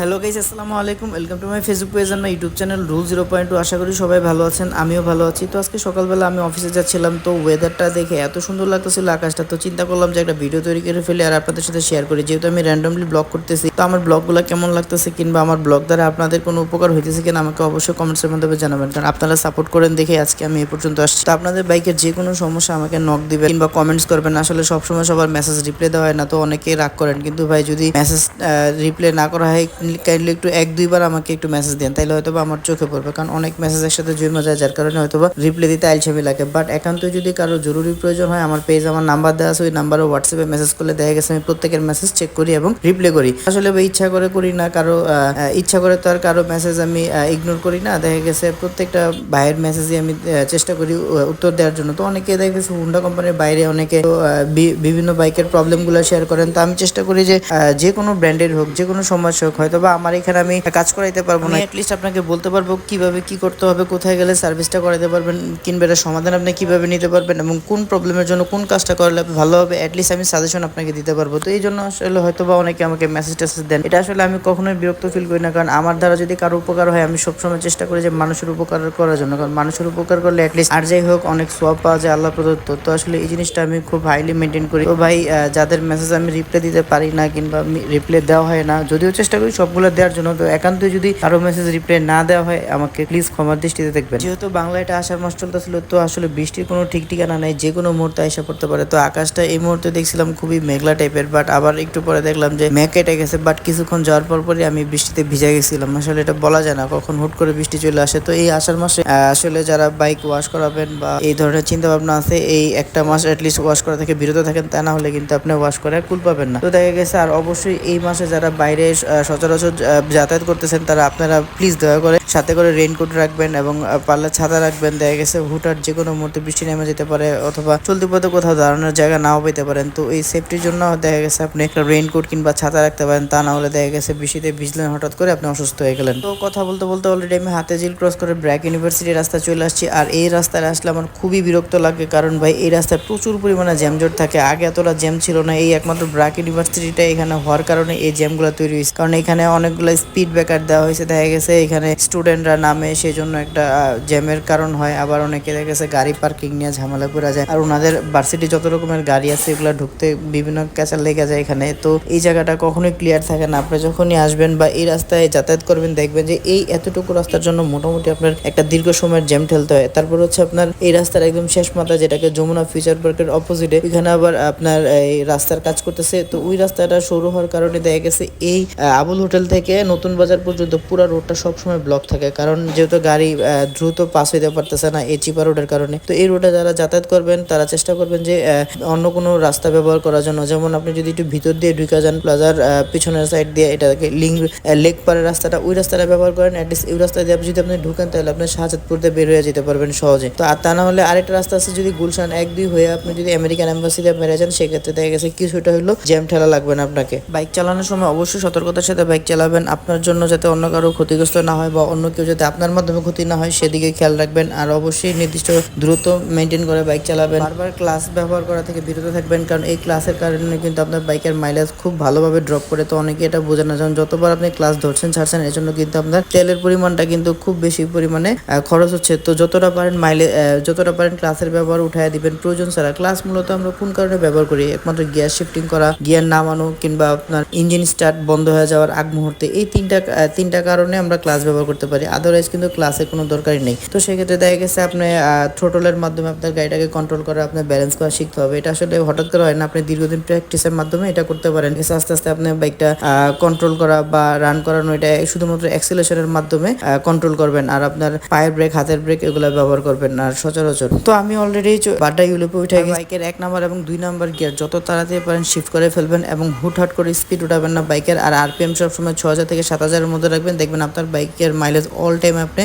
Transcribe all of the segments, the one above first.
Hello guys, আসসালামু আলাইকুম। Welcome to my Facebook page and my YouTube channel rule 0.2। আশা করি সবাই ভালো আছেন, আমিও ভালো আছি। তো আজকে সকালবেলা আমি অফিসে যাচ্ছিলাম, তো ওয়েদারটা দেখে এত সুন্দর লাগতেছিল আকাশটা, তো চিন্তা করলাম যে একটা ভিডিও তৈরি করে ফেলি আর আপনাদের সাথে শেয়ার করি। যেহেতু আমি র্যান্ডমলি ব্লগ করতেছি, তো আমার ব্লগগুলো কেমন লাগতেছে কিংবা আমার ব্লগ দ্বারা আপনাদের কোনো উপকার হইতেছে কিনা আমাকে অবশ্যই কমেন্টসের মাধ্যমে জানাবেন, কারণ আপনারা সাপোর্ট করেন দেখে আজকে আমি এই পর্যন্ত আসছি। তো আপনাদের বাইকের যে কোনো সমস্যা আমাকে নক দিবেন কিংবা কমেন্টস করবেন। আসলে সবসময় সবার মেসেজ রিপ্লাই দেওয়া হয় না, তো অনেকেই রাগ করেন, কিন্তু ভাই যদি মেসেজ রিপ্লাই না করা হয় কাইন্ডলি একটু এক দুইবার আমাকে একটু মেসেজ দেন, তাইলে হয়তো আমার চোখে পড়বে, কারণ অনেক মেসেজ একসাথে জমা যায়, যার কারণে হয়তো রিপ্লাই দিতে আলসেমি লাগে। বাট একান্ত যদি কারো জরুরি প্রয়োজন হয়, আমার পেজ আমার নাম্বার দেওয়া আছে, ওই নাম্বারে হোয়াটসঅ্যাপে মেসেজ করলে দেখা গেছে আমি প্রত্যেকের মেসেজ চেক করি এবং রিপ্লাই করি। আসলে ইচ্ছা করে করি না, কারো ইচ্ছা করে তো আর কারো মেসেজ আমি ইগনোর করি না। দেখা গেছে প্রত্যেকটা ভাইয়ের মেসেজই আমি চেষ্টা করি উত্তর দেওয়ার জন্য। তো অনেকে দেখা গেছে হুন্ডা কোম্পানির বাইরে অনেকে বিভিন্ন বাইকের প্রবলেমগুলো শেয়ার করেন, তো আমি চেষ্টা করি যে যে কোনো ব্র্যান্ডের হোক, যে কোনো সমস্যা হোক, হয়তো বা আমার এখানে আমি কাজ করাইতে পারবো না, অ্যাটলিস্ট আপনাকে বলতে পারবো কিভাবে কি করতে হবে, কোথায় গেলে সার্ভিসটা করাইতে পারবেন কিংবা এর সমাধান আপনি কিভাবে নিতে পারবেন এবং কোন প্রবলেমের জন্য কোন কাজটা করলে ভালো হবে, অ্যাটলিস্ট আমি সাজেশন আপনাকে দিতে পারবো। তো এই জন্য আসলে হয়তো বা অনেকে আমাকে মেসেজ টেসেজ দেন, এটা আসলে আমি কখনোই বিরক্ত ফিল করি না, কারণ আমার দ্বারা যদি কারো উপকার হয় আমি সবসময় চেষ্টা করি যে মানুষের উপকার করার জন্য, কারণ মানুষের উপকার করলে অ্যাটলিস্ট আর যাই হোক অনেক সোয়াব পাওয়া যায় আল্লাহ প্রদত্ত। তো আসলে এই জিনিসটা আমি খুব হাইলি মেনটেন করি। তো ভাই যাদের মেসেজ আমি রিপ্লাই দিতে পারি না কিংবা রিপ্লাই দেওয়া হয় না, যদিও চেষ্টা করি সবগুলো দেওয়ার জন্য, তো একান্তই যদি কারো মেসেজ রিপ্লাই না দেওয়া হয় আমাকে প্লিজ ক্ষমার দৃষ্টিতে দেখবেন। যেহেতু বাংলা এটা আষাঢ় মাস চলতেছিল, তো আসলে বৃষ্টির কোনো ঠিক ঠিকানা নাই, যে কোনো মুহূর্তে এসে পড়তে পারে। তো আকাশটা এই মুহূর্তে দেখছিলাম খুবই মেঘলা টাইপের, বাট আবার একটু পরে দেখলাম যে মেঘ কেটে গেছে, বাট কিছুক্ষণ যাওয়ার পরই আমি বৃষ্টিতে ভিজে গেছিলাম। আসলে এটা বলা যায় না কখন হুট করে বৃষ্টি চলে আসে। তো এই আষাঢ় মাসে আসলে যারা বাইক ওয়াশ করাবেন বা এই ধরনের চিন্তা ভাবনা আছে, এই একটা মাস অ্যাটলিস্ট ওয়াশ করা থেকে বিরত থাকেন, তা না হলে কিন্তু আপনি ওয়াশ করে কুল পাবেন না। তো দেখা গেছে আর অবশ্যই এই মাসে যারা বাইরে সচরাচর যাতায়াত করতেছেন, তারা আপনারা প্লিজ দয়া করে সাথে করে রেইনকোট রাখবেন এবং পারলে ছাতা রাখবেন। দেখা গেছে হুটহাট যে কোনো মুহূর্তে বৃষ্টি নেমে যেতে পারে, অথবা চলতি পথে কোথাও দাঁড়ানোর জায়গা নাও পেতে পারেন। তো এই সেফটির জন্য দেখা গেছে আপনি একটা রেইনকোট কিংবা ছাতা রাখতে পারেন, তা না হলে দেখা গেছে বৃষ্টিতে ভিজলেন, হঠাৎ করে আপনি অসুস্থ হয়ে গেলেন। তো কথা বলতে বলতে অলরেডি আমি হাতে জিল ক্রস করে ব্র্যাক ইউনিভার্সিটির রাস্তায় চলে আসছি, আর এই রাস্তায় আসলে আমার খুবই বিরক্ত লাগে, কারণ ভাই এই রাস্তায় প্রচুর পরিমাণে জ্যামজট থাকে। আগে এতটা জ্যাম ছিল না, এই একমাত্র ব্র্যাক ইউনিভার্সিটিটা এখানে হওয়ার কারণে এই জ্যামগুলো তৈরি হয়েছে, কারণ এখানে অনেকগুলো স্পিড ব্রেকার দেওয়া হয়েছে। দেখা গেছে এখানে স্টুডেন্টরা নামে, সেই জন্য একটা জ্যামের কারণ হয়। আবার অনেকে দেখা গেছে গাড়ি পার্কিং নিয়ে ঝামেলা করে যায়, আর ওনাদের ভার্সিটি যত রকমের গাড়ি আছে এগুলো ঢুকতে বিভিন্ন ক্যাচার লেগে যায় এখানে। তো এই জায়গাটা কখনোই ক্লিয়ার থাকে না। আপনি যখনই আসবেন বা এই রাস্তায় যাতায়াত করবেন, দেখবেন যে এই এতটুকু রাস্তার জন্য মোটামুটি আপনার একটা দীর্ঘ সময়ের জ্যাম ঠেলতে হয়। তারপর হচ্ছে আপনার এই রাস্তার একদম শেষ মাথা, যেটাকে যমুনা ফিউচার পার্কের অপোজিটে, ওইখানে আবার আপনার এই রাস্তার কাজ করতেছে। তো ওই রাস্তাটা সরু হওয়ার কারণে দেখা গেছে এই আবুল হোটেল থেকে নতুন বাজার পর্যন্ত পুরো রোডটা সবসময় ব্লক থাকে, কারণ যেহেতু গাড়ি দ্রুত পাস হইতে পারতেছে না এই চিপা রোডের কারণে। তো এই রোডে যারা যাতায়াত করবেন তারা চেষ্টা করবেন যে অন্য কোনো রাস্তা ব্যবহার করার জন্য। যেমন আপনি যদি একটু ভিতর দিয়ে ঢুকে যান প্লাজার পিছনের সাইড দিয়ে, এটাকে লেক পারের রাস্তাটা, ওই রাস্তাটা ব্যবহার করেন, অ্যাটলিস্ট ওই রাস্তা দিয়ে যদি আপনি ঢুকেন তাহলে আপনি শাহজাদপুর দিয়ে বের হয়ে যেতে পারবেন সহজে। তো আর তা না হলে আরেকটা রাস্তা আছে, যদি গুলশান 1-2 হয়ে আপনি যদি আমেরিকান এম্বাসি দিয়ে বেরিয়ে যান, সেক্ষেত্রে দেখা গেছে কিছুটা হলো জ্যাম ঠেলা লাগবে না আপনাকে। বাইক চালানোর সময় অবশ্যই সতর্কতার সাথে বাইক চালাবেন, আপনার জন্য যাতে অন্য কারো ক্ষতিগ্রস্ত না হয় বা অন্য কেউ যাতে আপনার মাধ্যমে ক্ষতি না হয় সেদিকে খেয়াল রাখবেন। আর অবশ্যই নির্দিষ্ট দ্রুত মেনটেন করে বাইক চালাবেন। বারবার ক্লাস ব্যবহার করা থেকে বিরত থাকবেন, কারণ এই ক্লাসের কারণে কিন্তু আপনার বাইকের মাইলেজ খুব ভালোভাবে ড্রপ করে। তো অনেকে এটা বোঝে না, যেমন যতবার আপনি ক্লাস ধরছেন ছাড়ছেন, এর জন্য কিন্তু আপনার তেলের পরিমাণটা কিন্তু খুব বেশি পরিমাণে খরচ হচ্ছে। তো যতটা পারেন ক্লাসের ব্যবহার উঠায় দিবেন প্রয়োজন ছাড়া। ক্লাস মূলত আমরা কোন কারণে ব্যবহার করি? একমাত্র গিয়ার শিফটিং করা, গিয়ার নামানো কিংবা আপনার ইঞ্জিন স্টার্ট বন্ধ হয়ে যাওয়ার আগ মুহূর্তে, এই তিনটা কারণে আমরা ক্লাস ব্যবহার করতে পারি। আদারওয়াইজ কিন্তু ক্লাসের কোনো দরকারই নেই। তো সেক্ষেত্রে দেখা গেছে আপনি থ্রোটলের মাধ্যমে আপনার গাড়িটাকে কন্ট্রোল করা, আপনার ব্যালেন্স করা শিখতে হবে। এটা আসলে হঠাৎ করে হয় না, আপনি দীর্ঘদিন প্র্যাকটিসের মাধ্যমে এটা করতে পারেন। আস্তে আস্তে আপনার বাইকটা কন্ট্রোল করা বা রান করানো, এটা শুধুমাত্র অ্যাক্সিলারেশনের মাধ্যমে কন্ট্রোল করবেন, আর আপনার পায়ের ব্রেক, হাতের ব্রেক এগুলো ব্যবহার করবেন না সচরাচর। তো আমি অলরেডি বাড্ডা ইউলোপে উঠে গেছি। বাইকের 1 নাম্বার এবং 2 নাম্বার গিয়ার যত তাড়াতাড়ি পারেন শিফট করে ফেলবেন এবং হুটহাট করে স্পিড উঠাবেন না বাইকের। আর আরপিএম সবসময় 6000 থেকে 7000 এর মধ্যে রাখবেন, দেখবেন আপনার বাইকের মাইলেজ অল টাইম আপনি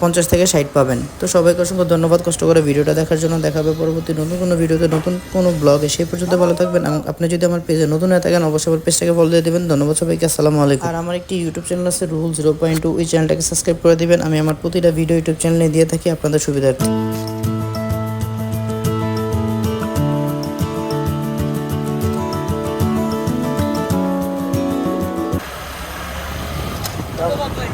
50 থেকে 60 পাবেন। তো সবাইকে অসংখ্য ধন্যবাদ কষ্ট করে ভিডিওটা দেখার জন্য। দেখা হবে পরবর্তী নতুন কোনো ভিডিওতে, নতুন কোনো ব্লগে। সেই পর্যন্ত ভালো থাকবেন এবং আপনি যদি আমার পেজে নতুন হয়ে থাকেন অবশ্যই আমার পেজটাকে ফলো দিয়ে দেবেন। ধন্যবাদ সবাইকে, আসসালামু আলাইকুম। আর আমার একটি ইউটিউব চ্যানেল আছে রুল 0.2, ওই চ্যানেলটাকে সাবস্ক্রাইব করে দিবেন। আমি আমার প্রতিটা ভিডিও ইউটিউব চ্যানেলে দিয়ে থাকি আপনাদের সুবিধার্থে। ধন্যবাদ ভাই।